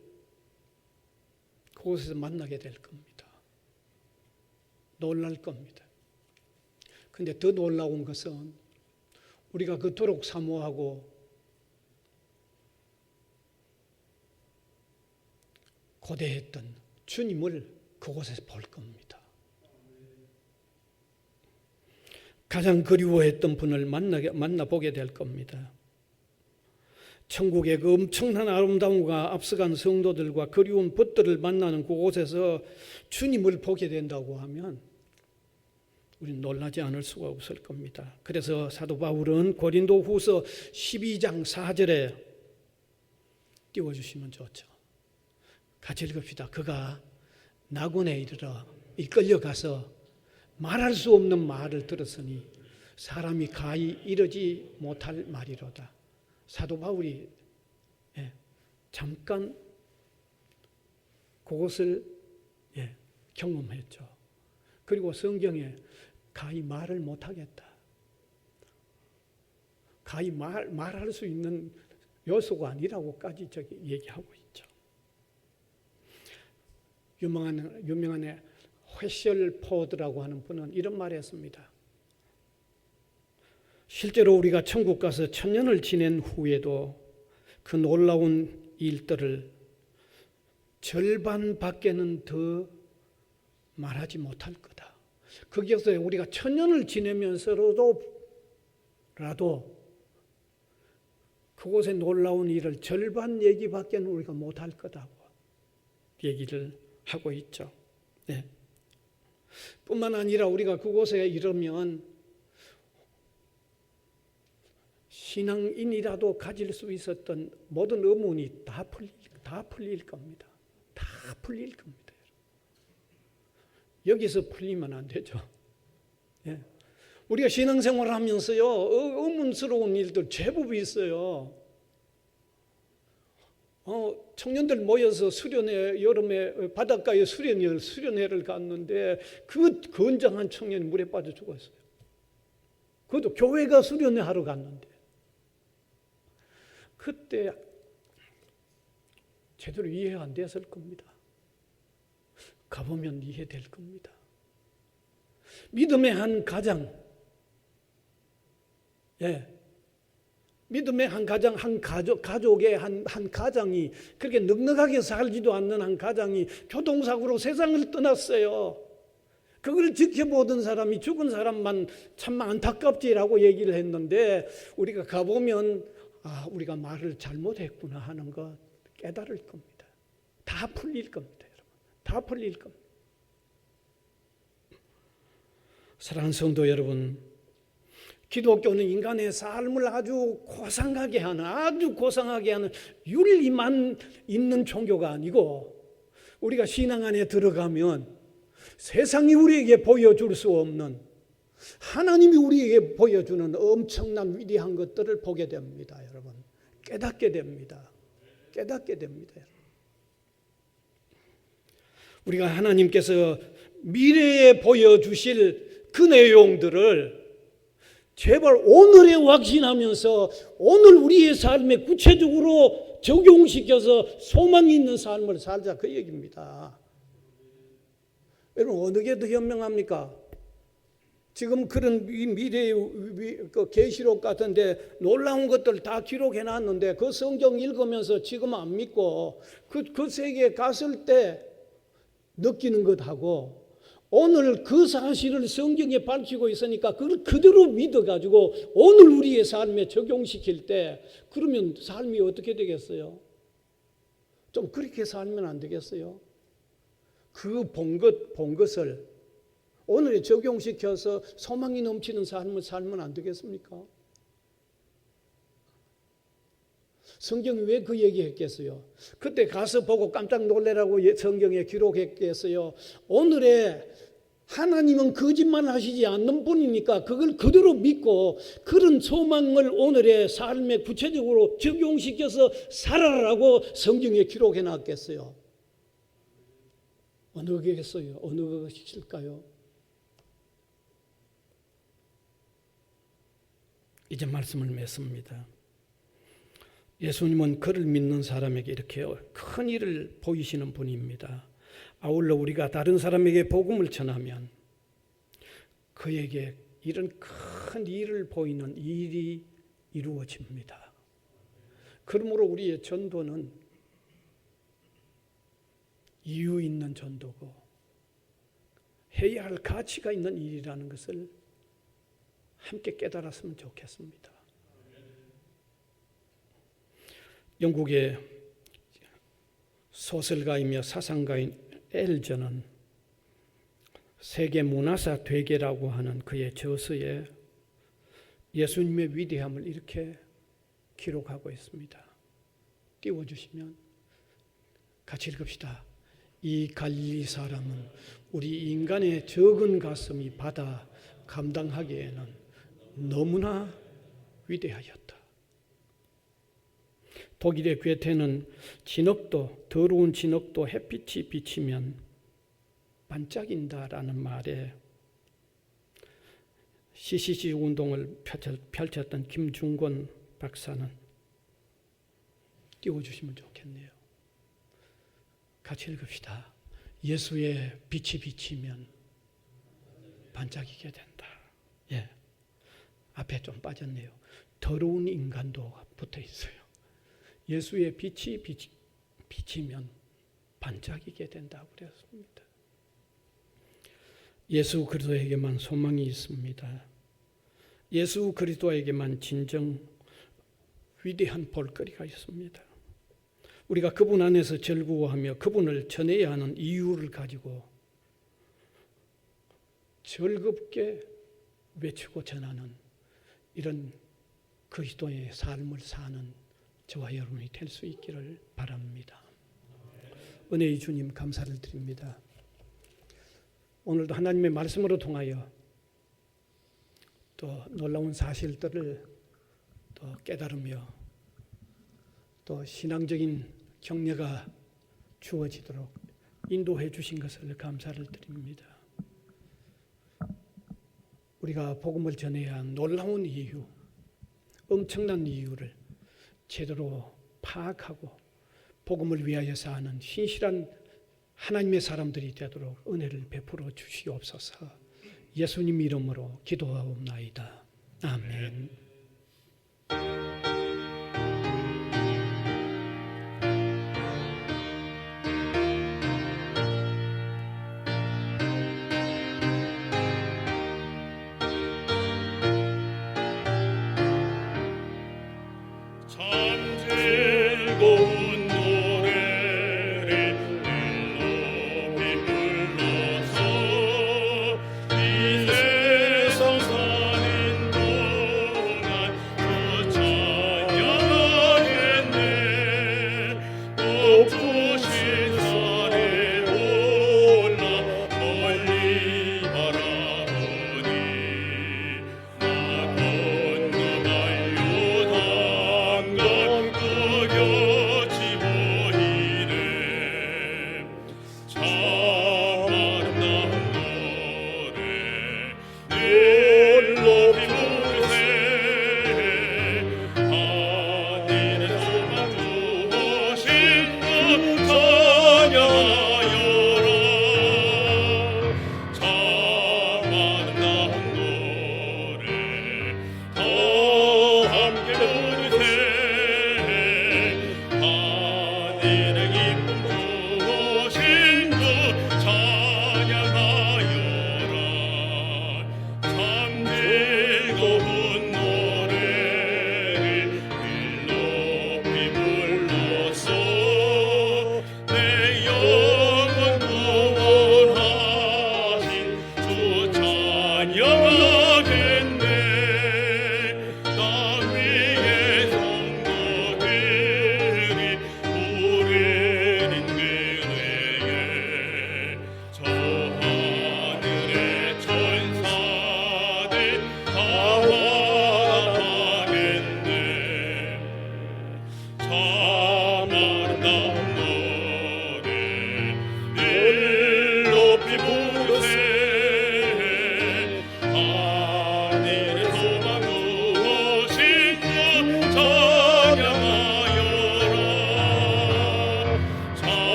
그곳에서 만나게 될 겁니다. 놀랄 겁니다. 그런데 더 놀라운 것은 우리가 그토록 사모하고 고대했던 주님을 그곳에서 볼 겁니다. 가장 그리워했던 분을 만나보게 될 겁니다. 천국의 그 엄청난 아름다움과 앞서간 성도들과 그리운 벗들을 만나는 그곳에서 주님을 보게 된다고 하면 우리는 놀라지 않을 수가 없을 겁니다. 그래서 사도 바울은 고린도후서 12장 4절에 띄워주시면 좋죠. 같이 읽읍시다. 그가 낙원에 이르러 이끌려가서 말할 수 없는 말을 들었으니 사람이 가히 이르지 못할 말이로다. 사도 바울이 잠깐 그것을 경험했죠. 그리고 성경에 가히 말을 못하겠다. 가히 말할 수 있는 요소가 아니라고까지 저기 얘기하고 있죠. 유명한 회셜포드라고 하는 분은 이런 말을 했습니다. 실제로 우리가 천국 가서 1000년을 지낸 후에도 그 놀라운 일들을 절반밖에는 더 말하지 못할 거다. 거기에서 우리가 1000년을 지내면서라도 그곳의 놀라운 일을 절반 얘기밖에는 우리가 못할 거다고 얘기를 하고 있죠. 네. 뿐만 아니라 우리가 그곳에 이르면 신앙인이라도 가질 수 있었던 모든 의문이 다 풀릴 겁니다. 다 풀릴 겁니다. 여기서 풀리면 안 되죠. 예. 우리가 신앙생활을 하면서요, 의문스러운 일들 제법 있어요. 청년들 모여서 여름에 바닷가에 수련회를 갔는데 그 건장한 청년이 물에 빠져 죽었어요. 그것도 교회가 수련회 하러 갔는데. 그때 제대로 이해 안 됐을 겁니다. 가보면 이해될 겁니다. 믿음의 한 가장, 믿음의 한 가정, 가족의 한 가정이 그렇게 넉넉하게 살지도 않는 한 가정이 교통사고로 세상을 떠났어요. 그걸 지켜보던 사람이 죽은 사람만 참 안타깝지라고 얘기를 했는데 우리가 가보면 우리가 말을 잘못했구나 하는 것 깨달을 겁니다. 다 풀릴 겁니다, 여러분. 다 풀릴 겁니다. 사랑하는 성도 여러분, 기독교는 인간의 삶을 아주 고상하게 하는 윤리만 있는 종교가 아니고 우리가 신앙 안에 들어가면 세상이 우리에게 보여줄 수 없는 하나님이 우리에게 보여주는 엄청난 위대한 것들을 보게 됩니다, 여러분. 깨닫게 됩니다. 깨닫게 됩니다, 여러분. 우리가 하나님께서 미래에 보여주실 그 내용들을 제발 오늘에 확신하면서 오늘 우리의 삶에 구체적으로 적용시켜서 소망 있는 삶을 살자, 그 얘기입니다. 여러분, 어느 게 더 현명합니까? 지금 그런 미래의 계시록 같은데 놀라운 것들 다 기록해 놨는데 그 성경 읽으면서 지금 안 믿고 그 세계에 갔을 때 느끼는 것하고 오늘 그 사실을 성경에 밝히고 있으니까 그걸 그대로 믿어가지고 오늘 우리의 삶에 적용시킬 때 그러면 삶이 어떻게 되겠어요? 좀 그렇게 살면 안 되겠어요? 그 본 것을 오늘에 적용시켜서 소망이 넘치는 삶을 살면 안 되겠습니까? 성경이 왜 그 얘기했겠어요? 그때 가서 보고 깜짝 놀래라고 성경에 기록했겠어요? 오늘에 하나님은 거짓말 하시지 않는 분이니까 그걸 그대로 믿고 그런 소망을 오늘의 삶에 구체적으로 적용시켜서 살아라고 성경에 기록해 놨겠어요? 어느 거겠어요? 어느 것일까요? 이제 말씀을 맺습니다. 예수님은 그를 믿는 사람에게 이렇게 큰 일을 보이시는 분입니다. 아울러 우리가 다른 사람에게 복음을 전하면 그에게 이런 큰 일을 보이는 일이 이루어집니다. 그러므로 우리의 전도는 이유 있는 전도고 해야 할 가치가 있는 일이라는 것을 함께 깨달았으면 좋겠습니다. 영국의 소설가이며 사상가인 엘전은 세계 문화사 되계라고 하는 그의 저서에 예수님의 위대함을 이렇게 기록하고 있습니다. 띄워주시면 같이 읽읍시다. 이 갈릴리 사람은 우리 인간의 적은 가슴이 받아 감당하기에는 너무나 위대하였다. 독일의 괴테는 더러운 진흙도 햇빛이 비치면 반짝인다라는 말에 CCC 운동을 펼쳤던 김중권 박사는 띄워주시면 좋겠네요. 같이 읽읍시다. 예수의 빛이 비치면 반짝이게 된다. 예, 앞에 좀 빠졌네요. 더러운 인간도 붙어 있어요. 예수의 빛이 비치면 반짝이게 된다고 그랬습니다. 예수 그리스도에게만 소망이 있습니다. 예수 그리스도에게만 진정 위대한 볼거리가 있습니다. 우리가 그분 안에서 즐거워하며 그분을 전해야 하는 이유를 가지고 즐겁게 외치고 전하는 이런 그리스도의 삶을 사는 저와 여러분이 될 수 있기를 바랍니다. 은혜의 주님 감사를 드립니다. 오늘도 하나님의 말씀으로 통하여 또 놀라운 사실들을 또 깨달으며 또 신앙적인 격려가 주어지도록 인도해 주신 것을 감사를 드립니다. 우리가 복음을 전해야 한 놀라운 이유, 엄청난 이유를 제대로 파악하고 복음을 위하여 사는 신실한 하나님의 사람들이 되도록 은혜를 베풀어 주시옵소서. 예수님 이름으로 기도하옵나이다. 아멘.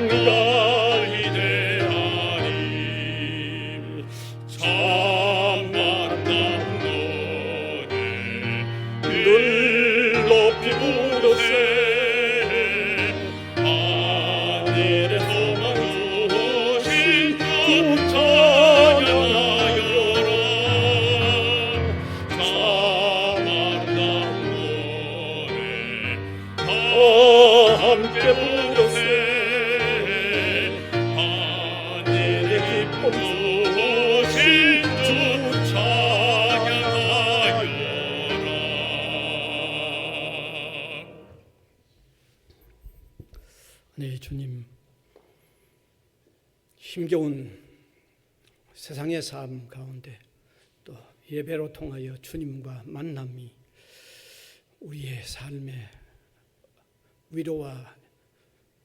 한가히 대하리 참 아름다운 노래 늘 높이 부르세 하늘의 소망 주신 주 찬양하여라 참 아름다운 노래 다 함께 부르세 하늘의 기쁨 주신 주 찬양하여라. 네, 주님, 힘겨운 세상의 삶 가운데 또 예배로 통하여 주님과 만남이 우리의 삶의 위로와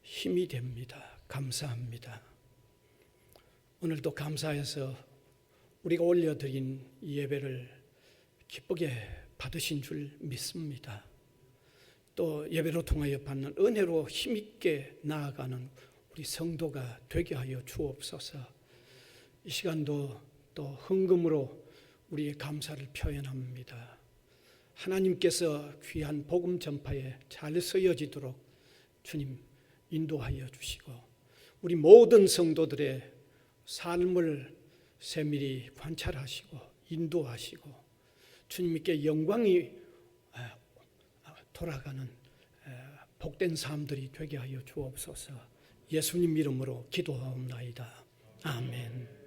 힘이 됩니다. 감사합니다. 오늘도 감사해서 우리가 올려드린 이 예배를 기쁘게 받으신 줄 믿습니다. 또 예배로 통하여 받는 은혜로 힘있게 나아가는 우리 성도가 되게 하여 주옵소서. 이 시간도 또 헌금으로 우리의 감사를 표현합니다. 하나님께서 귀한 복음 전파에 잘 쓰여지도록 주님 인도하여 주시고 우리 모든 성도들의 삶을 세밀히 관찰하시고 인도하시고 주님께 영광이 돌아가는 복된 삶들이 되게 하여 주옵소서. 예수님 이름으로 기도하옵나이다. 아멘.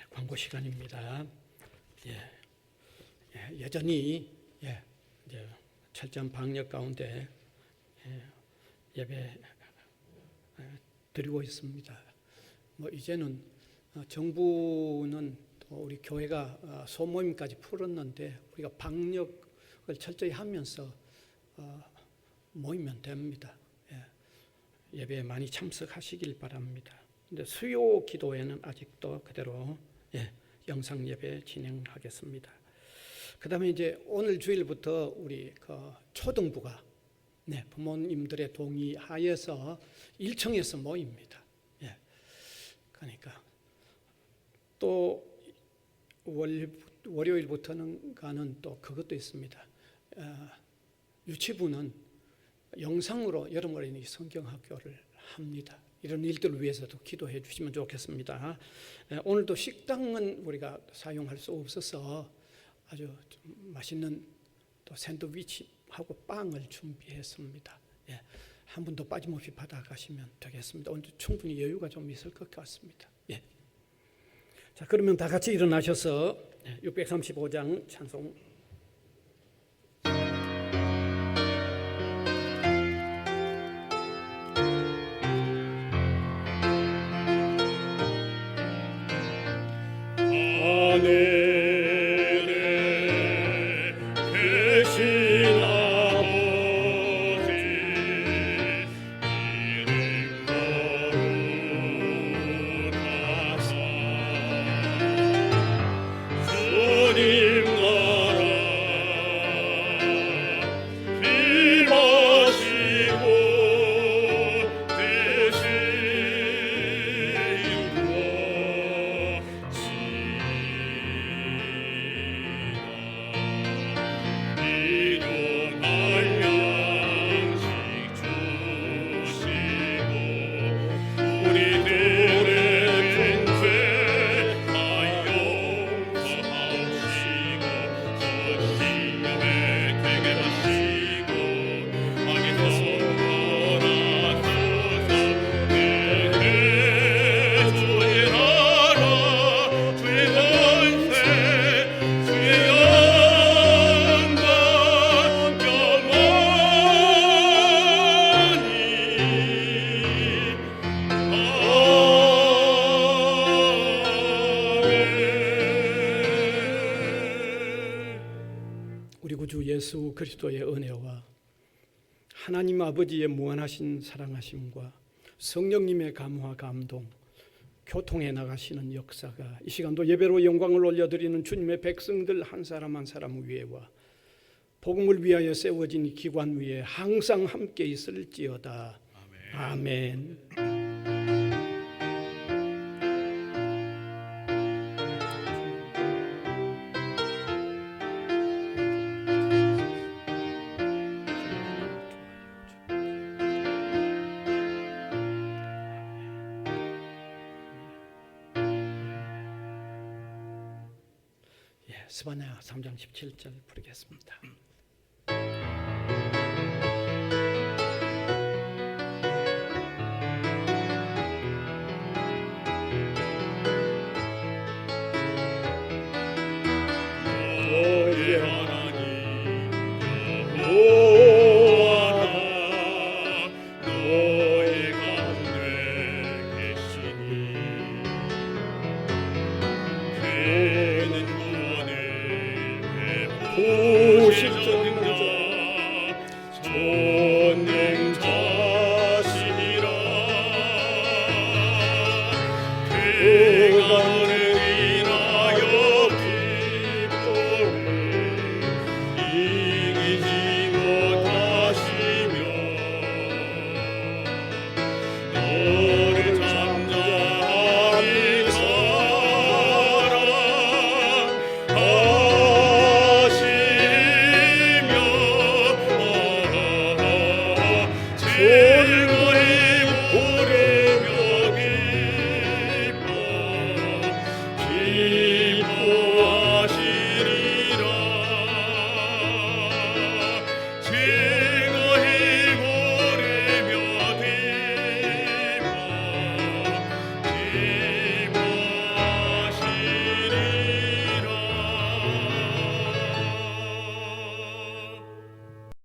광고 시간입니다. 여전히 이제 철저한 방역 가운데 예배 드리고 있습니다. 이제는 정부는 또 우리 교회가 소모임까지 풀었는데 우리가 방역을 철저히 하면서 모이면 됩니다. 예배에 많이 참석하시길 바랍니다. 근데 수요 기도회는 아직도 그대로 영상 예배 진행하겠습니다. 그다음에 이제 오늘 주일부터 우리 초등부가 부모님들의 동의하에서 1층에서 모입니다. 그러니까 또 월요일부터는 가는 또 그것도 있습니다. 유치부는 영상으로 여러분이 성경학교를 합니다. 이런 일들을 위해서도 기도해 주시면 좋겠습니다. 오늘도 식당은 우리가 사용할 수 없어서 아주 좀 맛있는 또 샌드위치하고 빵을 준비했습니다. 한 분도 빠짐없이 받아가시면 되겠습니다. 오늘 충분히 여유가 좀 있을 것 같습니다. 자, 그러면 다 같이 일어나셔서 635장 찬송 하늘에 계신 아버지 이름 거룩하사 주님 나라 임하시고 대신 일용할 양식 주시고 우리들의 분죄 다 용서하시고 전시험에 되게 하시고 악에서 돌아서서 내게 주의 나라 주의 권세 주의 영광 영원히 아멘. 우리 구주 예수 그리스도의 은혜와 하나님 아버지의 무한하신 사랑하심과 성령님의 감화 감동, 교통해 나가시는 역사가 이 시간도 예배로 영광을 올려드리는 주님의 백성들 한 사람 한 사람 위에와 복음을 위하여 세워진 이 기관 위에 항상 함께 있을지어다. 아멘. 스바냐 3장 17절 부르겠습니다. 너의 하나님 여호와라 너의 가운데 계시니 그는 구원을 베푸시는자 전능자시니라 그가 너를 인하여 기뻐해